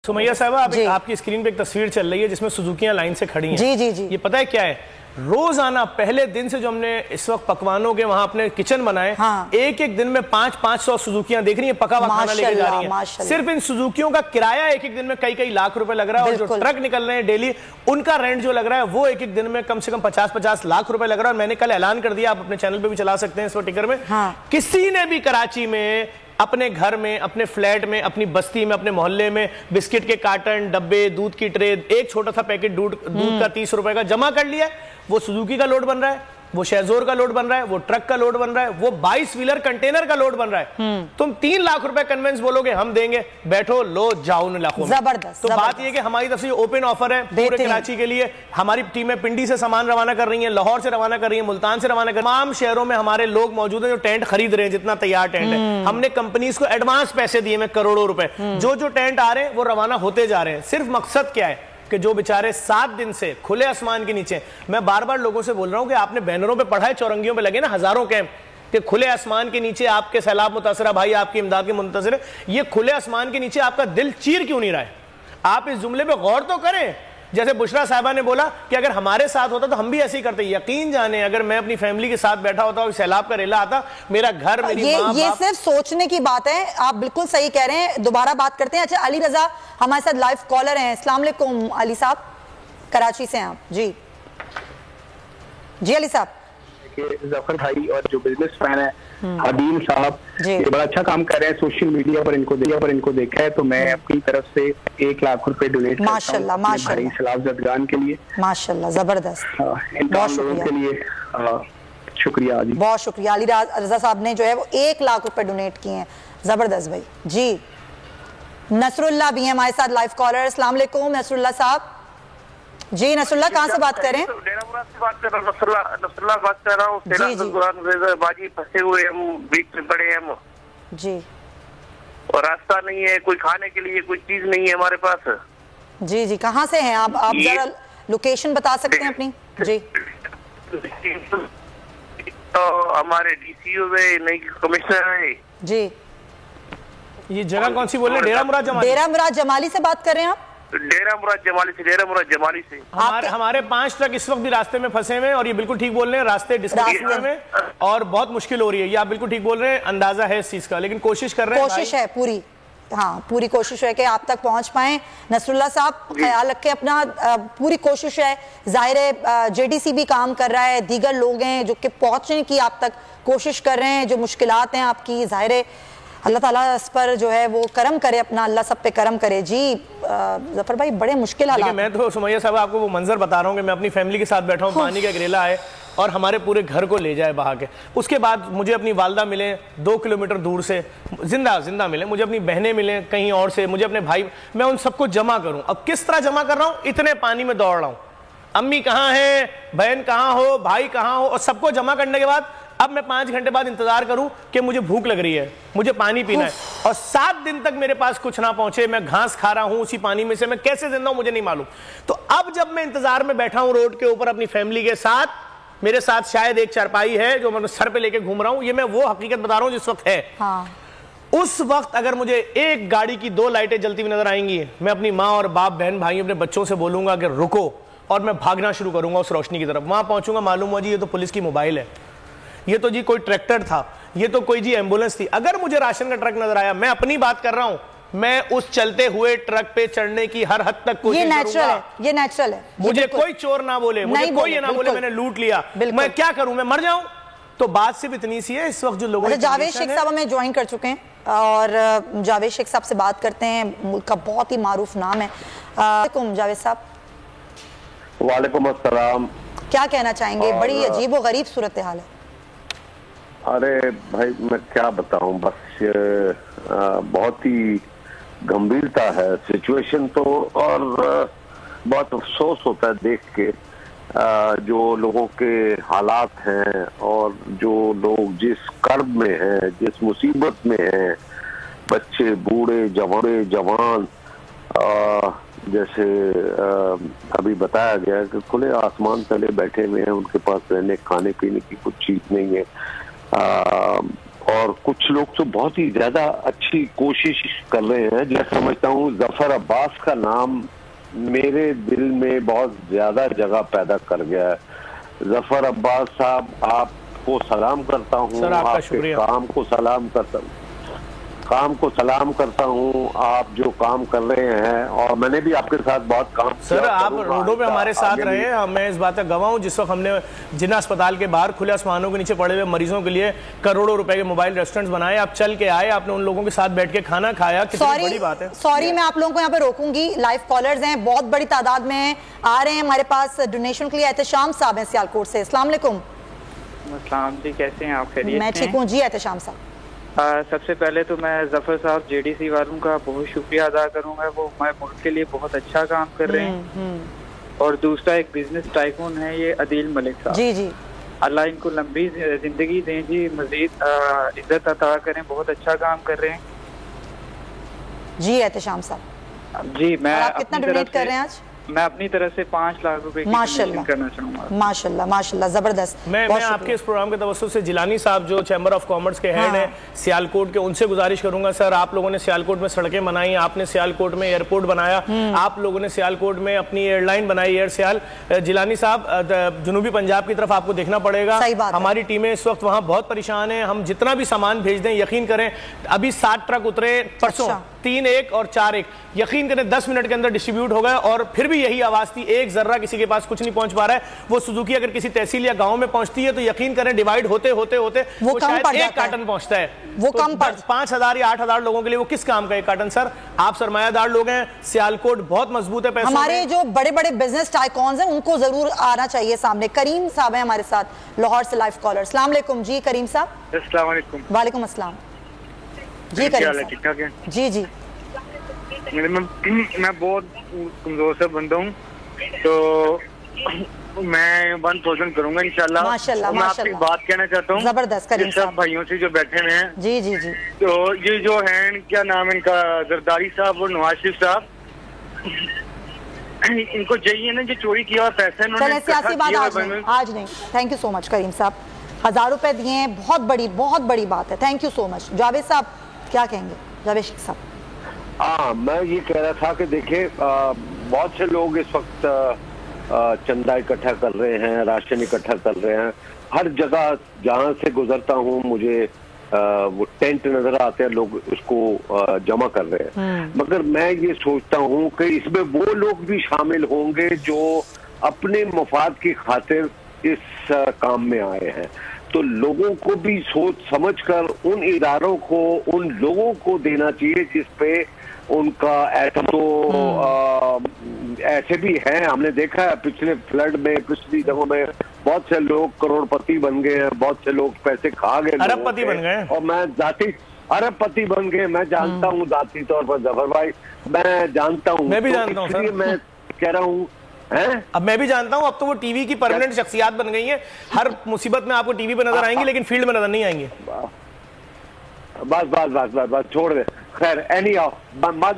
सुमैया साहब आपकी स्क्रीन पे एक तस्वीर चल रही है जिसमें सुजुकियां लाइन से खड़ी हैं। जी जी जी। ये पता है क्या है? रोजाना पहले दिन से जो हमने इस वक्त पकवानों के वहां अपने किचन बनाए, हाँ। एक एक दिन में 500 सुजुकियां देख रही हैं, पका हुआ खाना लेके जा रही हैं। सिर्फ इन सुजुकियों का किराया एक एक दिन में कई लाख रुपए लग रहा है, और जो ट्रक निकल रहे हैं डेली उनका रेंट जो लग रहा है वो एक एक दिन में कम से कम 50 लाख रुपए लग रहा है। और मैंने कल ऐलान कर दिया, आप अपने चैनल पे भी चला सकते हैं इस टिकर में, किसी ने भी कराची में अपने घर में, अपने फ्लैट में, अपनी बस्ती में, अपने मोहल्ले में बिस्किट के कार्टन, डब्बे, दूध की ट्रे, एक छोटा सा पैकेट दूध का 30 रुपए का जमा कर लिया, वो सुजुकी का लोड बन रहा है, वो शेजोर का लोड बन रहा है, वो ट्रक का लोड बन रहा है, वो 22 व्हीलर कंटेनर का लोड बन रहा है। तुम 3 लाख रुपए कन्वेंस बोलोगे हम देंगे, बैठो लो जाओ उन लाखों में। जबरदस्त। तो बात ये कि हमारी तरफ से ओपन ऑफर है पूरे कराची के लिए। हमारी टीमें पिंडी से सामान रवाना कर रही हैं, लाहौर से रवाना कर रही हैं, मुल्तान से रवाना कर रही हैं। तमाम शहरों में हमारे लोग मौजूद हैं जो टेंट खरीद रहे हैं, जितना तैयार टेंट है। हमने कंपनीज को एडवांस पैसे दिए में करोड़ों रुपए, जो टेंट आ रहे हैं वो रवाना होते जा रहे हैं। सिर्फ मकसद क्या है कि जो बेचारे 7 दिन से खुले आसमान के नीचे, मैं बार बार लोगों से बोल रहा हूं कि आपने बैनरों पे पढ़ा है, चौरंगियों पे लगे ना हजारों कैंप, कि खुले आसमान के नीचे आपके सैलाब मुतासरा भाई, आपकी इमदाद के मुंतजर है। ये खुले आसमान के नीचे आपका दिल चीर क्यों नहीं रहा है? आप इस जुमले पे गौर तो करें। जैसे बुशरा साहिबा ने बोला कि अगर हमारे साथ होता तो हम भी ऐसे ही करते। यकीन जाने अगर मैं अपनी फैमिली के साथ बैठा होता और सैलाब का रेला आता, मेरा घर, मेरी ये सिर्फ सोचने की बात है। आप बिल्कुल सही कह रहे हैं। दोबारा बात करते हैं। अच्छा, अली रजा हमारे साथ लाइव कॉलर हैं। अस्सलाम वालेकुम अली साहब, कराची से हैं आप। जी जी अली साहब। जफर भाई और जो बिजनेसमैन है हदीम साहब, ये बड़ा अच्छा काम कर रहे हैं। सोशल मीडिया पर इनको देखा है तो मैं अपनी तरफ से 1 लाख रुपए डोनेट करता हूं माशाल्लाह सलाफजदगान के लिए। माशाल्लाह, जबरदस्त। बहुत शुक्रिया के लिए शुक्रिया जी, बहुत शुक्रिया। अली रजा साहब ने जो है वो 1 लाख रुपए डोनेट किए हैं। जबरदस्त भाई। जी नसरुल्लाह भी हैं हमारे साथ लाइव कॉलर। अस्सलाम वालेकुम नसरुल्लाह साहब। जी नसरुल्लाह, कहाँ से बात कर रहे हैं? डेरा मुराद से बात कर रहा हूँ। नसरुल्लाह बात कर रहा हूँ। बाजी फंसे हुए हम, बीच में पड़े हैं हम जी, और रास्ता नहीं है, कोई खाने के लिए कोई चीज नहीं है हमारे पास। जी जी कहाँ से हैं आप जरा लोकेशन बता सकते हैं अपनी? जी तो हमारे डीसीओ में नई कमिश्नर है जी। ये जगह कौन सी बोल रहे हैं? डेरा मुराद जमाली से बात कर रहे हैं आप? डेरा मुराद जमाली से। हमारे 5 ट्रक इस वक्त भी रास्ते में फंसे हुए हैं, और ये बिल्कुल ठीक बोल रहे हैं, रास्ते डिस्कस हुए में और बहुत मुश्किल हो रही है। ये आप बिल्कुल ठीक बोल रहे हैं, अंदाजा है इस चीज का, लेकिन कोशिश कर रहे हैं। कोशिश है पूरी, हाँ पूरी कोशिश है कि आप तक पहुंच पाए। नसरुल्लाह साहब ख्याल रखें अपना, पूरी कोशिश है। जाहिर है जेडीसी भी काम कर रहा है, दीगर लोग हैं जो कि पहुंचने की आप तक कोशिश कर रहे हैं। जो मुश्किलात हैं आपकी, जाहिर है अल्लाह ताला इस पर जो है वो करम करे, अपना अल्लाह सब पे करम करे। जी जफर भाई बड़े मुश्किल हालात। मैं तो सुमैया साहब आपको वो मंजर बता रहा हूँ कि मैं अपनी फैमिली के साथ बैठा हूँ, पानी का गिरेला आए और हमारे पूरे घर को ले जाए बहा के। उसके बाद मुझे अपनी वालदा मिले 2 किलोमीटर दूर से, जिंदा मिले, मुझे अपनी बहनें मिले कहीं और से, मुझे अपने भाई, मैं उन सबको जमा करूँ। अब किस तरह जमा कर रहा हूँ? इतने पानी में दौड़ रहा हूँ, अम्मी कहाँ है, बहन कहाँ हो, भाई कहाँ हो, और सबको जमा करने के बाद अब मैं 5 घंटे बाद इंतजार करूं कि मुझे भूख लग रही है, मुझे पानी पीना है, और 7 दिन तक मेरे पास कुछ ना पहुंचे, मैं घास खा रहा हूं उसी पानी में से। मैं कैसे जिंदा हूं मुझे नहीं मालूम। तो अब जब मैं इंतजार में बैठा हूं रोड के ऊपर अपनी फैमिली के साथ, मेरे साथ शायद एक चारपाई है जो मैं सर पे लेके घूम रहा हूं, ये मैं वो हकीकत बता रहा हूं जिस वक्त है। उस वक्त अगर मुझे एक गाड़ी की 2 लाइटें जलती हुई नजर आएंगी, मैं अपनी माँ और बाप, बहन भाई, अपने बच्चों से बोलूंगा कि रुको, और मैं भागना शुरू करूंगा उस रोशनी की तरफ। वहां पहुंचूंगा, मालूम हुआ जी ये तो पुलिस की मोबाइल है, ये तो जी कोई ट्रैक्टर था, ये तो कोई जी एम्बुलेंस थी। अगर मुझे राशन का ट्रक नजर आया, मैं अपनी बात कर रहा हूं, मैं उस चलते हुए ट्रक पे चढ़ने की हर हद तक कोशिश करूंगा। ये नेचुरल है। मुझे कोई चोर ना बोले, मुझे कोई ये ना बोले मैंने लूट लिया, मैं क्या करूं, मैं मर जाऊं? तो बात सिर्फ इतनी सी है इस वक्त जो लोगों। जावेद शेख साहब हमें ज्वाइन कर चुके हैं, और जावेद शेख साहब से बात करते हैं। मुल्क का बहुत ही मारूफ नाम है। जावेद साहब। वालेकुम अस्सलाम। क्या कहना चाहेंगे? बड़ी अजीब व गरीब सूरत हाल है। अरे भाई मैं क्या बताऊं, बस बहुत ही गंभीरता है सिचुएशन तो, और बहुत अफसोस होता है देख के जो लोगों के हालात हैं, और जो लोग जिस कर्ब में हैं, जिस मुसीबत में हैं, बच्चे, बूढ़े, जवान, जैसे अभी बताया गया कि खुले आसमान तले बैठे हुए हैं, उनके पास रहने खाने पीने की कुछ चीज नहीं है। और कुछ लोग तो बहुत ही ज्यादा अच्छी कोशिश कर रहे हैं। मैं समझता हूँ जफर अब्बास का नाम मेरे दिल में बहुत ज्यादा जगह पैदा कर गया है। जफर अब्बास साहब, आपको सलाम करता हूँ, आपके काम को सलाम करता हूँ। आप जो काम कर रहे हैं, और मैंने भी आपके साथ बहुत काम सर, आप रोडों पे हमारे साथ रहे, मैं इस बात का गवाह हूँ। जिस वक्त हमने जिन्ना अस्पताल के बाहर खुले आसमानों के नीचे पड़े हुए मरीजों के लिए करोड़ों रुपए के मोबाइल रेस्टोरेंट्स बनाए, आप चल के आए, आपने उन लोगों के साथ बैठ के खाना खाया, कितनी बड़ी बात है। सॉरी, मैं आप लोगों को यहाँ पे रोकूंगी। लाइव कॉलर्स हैं, बहुत बड़ी तादाद में आ रहे हैं हमारे पास डोनेशन के लिए। एहतशाम साहब हैं सियालकोट से। अस्सलाम वालेकुम। जी, कैसे हैं आप? खैरियत? मैं ठीक हूँ जी एहतशाम साहब। सबसे पहले तो मैं जफर साहब जेडीसी वालों का बहुत शुक्रिया अदा करूंगा, वो हमारे मुल्क के लिए बहुत अच्छा काम कर रहे हैं। और दूसरा एक बिजनेस टाइकून है ये अदील मलिक साहब, जी जी, अल्लाह इनको लंबी जिंदगी दें जी, मजीद इज्जत अता करें, बहुत अच्छा काम कर रहे हैं जी एहतशाम साहब। जी, मैं आप कितना डोनेट कर रहे हैं आज? मैं अपनी तरफ से 5 लाख रुपए माशाल्लाह करना चाहूंगा। माशाल्लाह माशाल्लाह, जबरदस्त। मैं आपके इस प्रोग्राम के तवज्जुह से जिलानी साहब जो चैम्बर ऑफ कॉमर्स के हेड हैं सियालकोट के, उनसे गुजारिश करूंगा, सर आप लोगों ने सियालकोट में सड़कें बनाई, आपने सियालकोट में एयरपोर्ट बनाया, आप लोगों ने सियालकोट में अपनी एयरलाइन बनाई एयर सियाल। जिलानी साहब, जनूबी पंजाब की तरफ आपको देखना पड़ेगा, हमारी टीमें इस वक्त वहाँ बहुत परेशान है। हम जितना भी सामान भेज दें, यकीन करें अभी 7 ट्रक उतरे परसों, 3 1 और 4 1, यकीन करें 10 मिनट के अंदर डिस्ट्रीब्यूट हो गए। और फिर भी यही आवाज थी, एक जर्रा किसी के पास कुछ नहीं पहुंच पा रहा है। वो सुजुकी अगर किसी तहसील या गांव में पहुंचती है तो यकीन करें डिवाइड होते होते होते वो शायद 1 कार्टन पहुंचता है, वो तो कम 5,000 या 8,000 लोगों के लिए वो किस काम का 1 कार्टन। सर आप सरमायादार लोग हैं, सियालकोट बहुत मजबूत है, हमारे जो बड़े बड़े बिजनेस टाइकॉन्स हैं उनको जरूर आना चाहिए सामने। करीम साहब है हमारे साथ लाहौर से लाइव कॉलर। अस्सलाम वालेकुम जी करीम साहब। अस्सलाम वालेकुम। वालेकुम अस्सलाम जी करीम साहब। ठीक ठाक है जी जी। मैं बहुत कमजोर से बंदा हूँ, तो मैं 1000 करूंगा इंशाल्लाह। माशाल्लाह मैं आपकी बात कहना चाहता हूँ जबरदस्त करीम साहब, सब भाइयों से जो बैठे हुए हैं। जी जी जी। तो ये जो है, क्या नाम है इनका, जरदारी साहब और नवाज शरीफ साहब, इनको चाहिए ना जो चोरी किया हुआ पैसा इन्होंने सियासी बात आज नहीं। थैंक यू सो मच करीम साहब, 1000 रुपए दिए हैं, बहुत बड़ी बात है। Thank you so much. Javed साहब क्या कहेंगे? जावेद शेख साहब। मैं ये कह रहा था कि देखिए, बहुत से लोग इस वक्त चंदा इकट्ठा कर रहे हैं, राशन इकट्ठा कर रहे हैं। हर जगह जहाँ से गुजरता हूँ मुझे वो टेंट नजर आते हैं, लोग उसको जमा कर रहे हैं। मगर मैं ये सोचता हूँ कि इसमें वो लोग भी शामिल होंगे जो अपने मफाद की खातिर इस काम में आए हैं। तो लोगों को भी सोच समझ कर उन इदारों को, उन लोगों को देना चाहिए जिस पे उनका ऐसा। तो ऐसे भी हैं, हमने देखा है पिछले फ्लड में, पिछली जगहों में बहुत से लोग करोड़पति बन गए हैं, बहुत से लोग पैसे खा गए, अरबपति बन गए। और मैं जाति अरबपति बन गए, मैं जानता हूँ जाती तौर पर जफर भाई, मैं जानता हूँ, मैं भी जानता हूँ सर। मैं कह रहा हूँ अब मैं भी जानता हूं, अब तो वो टीवी की परमानेंट शख्सियत बन गई हैं। हर मुसीबत में आपको टीवी पे नजर आएंगी, लेकिन फील्ड में नजर नहीं आएंगे। बस छोड़ दे। खैर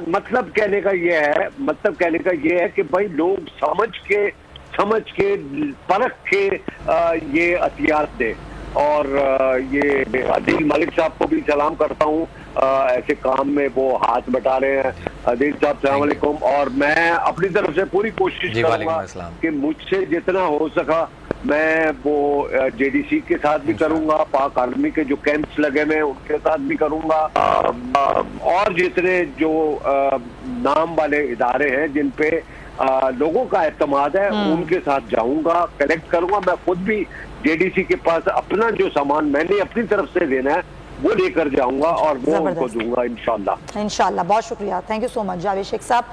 मतलब कहने का ये है कि भाई लोग समझ के परख के ये एहतियात दे। और ये अदील मलिक साहब को भी सलाम करता हूँ, ऐसे काम में वो हाथ बटा रहे हैं। अदील साहब सलाम अलैकुम। और मैं अपनी तरफ से पूरी कोशिश करूंगा कि मुझसे जितना हो सका मैं वो जेडीसी के साथ भी करूंगा, पाक आर्मी के जो कैंप्स लगे हुए हैं उनके साथ भी करूंगा, और जितने जो नाम वाले इदारे हैं जिन पे लोगों का एतमाद है उनके साथ जाऊंगा, कलेक्ट करूंगा। मैं खुद भी जेडीसी के पास अपना जो सामान मैंने अपनी तरफ से देना है वो लेकर जाऊंगा और वो उनको दूंगा इंशाल्लाह। बहुत शुक्रिया, thank you so much Javed Sheikh साहब,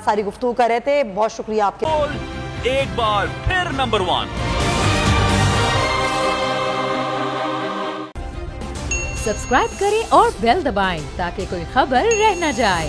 सारी गुफ्तगू कर रहे थे, बहुत शुक्रिया आपके। एक बार फिर नंबर 1 सब्सक्राइब करें और बेल दबाएं ताकि कोई खबर रह न जाए।